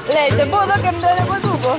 Lei, te buono che mi dai un tubo?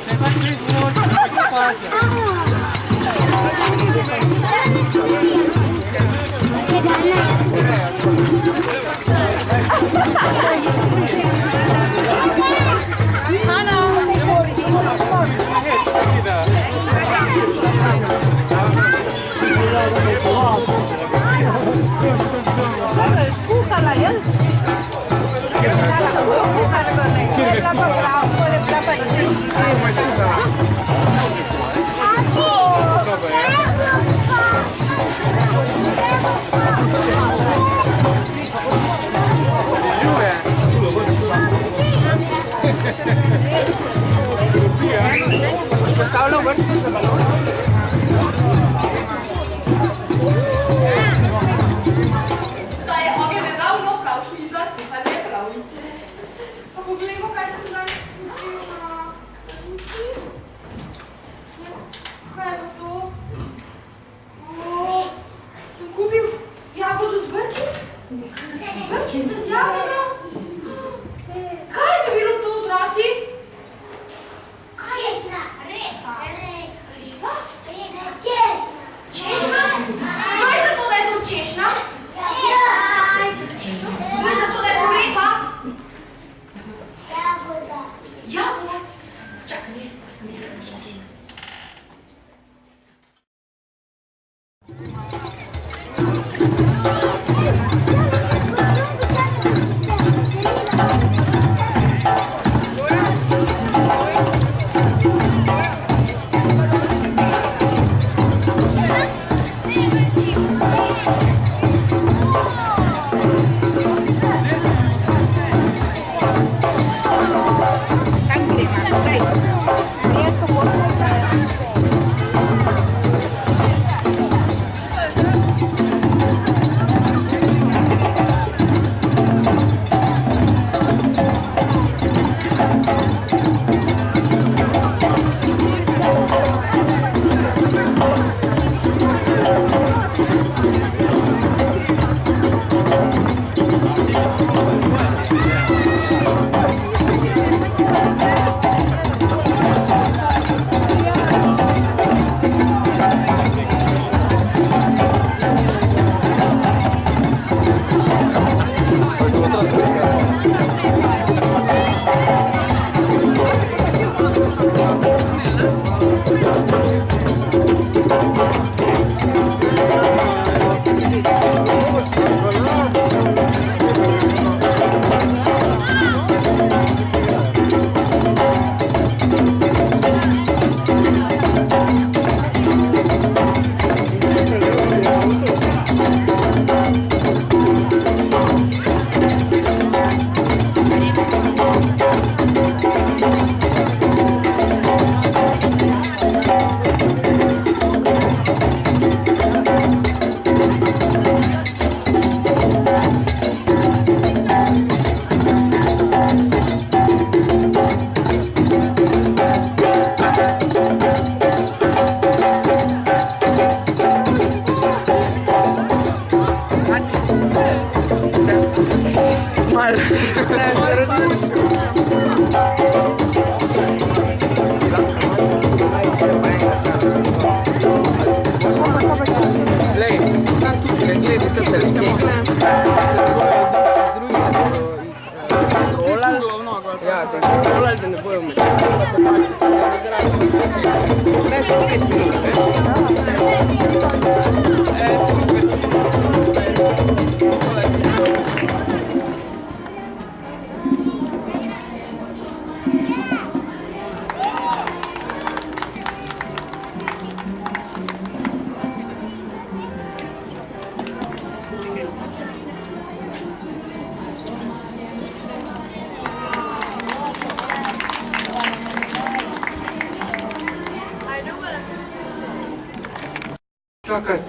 Čakaj.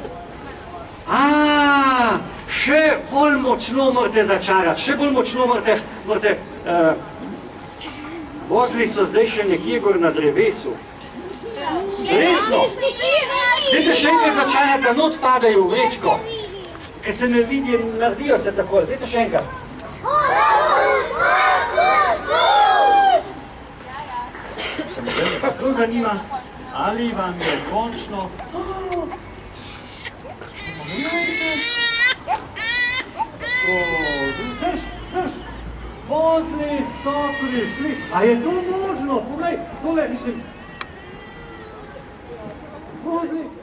Še bolj močno morate začarati, še bolj močno morate vozili so zdaj še nekje gor na drevesu. Resno. Dajte še enkrat začarati, da not padajo v vrečko. Ker se ne vidi, naredijo se tako. Dajte še enkrat. Se me zelo zanima, ali vam je končno... Veš, vozili so prišli. A je to možno? Poglej, tole, mislim... Vozili...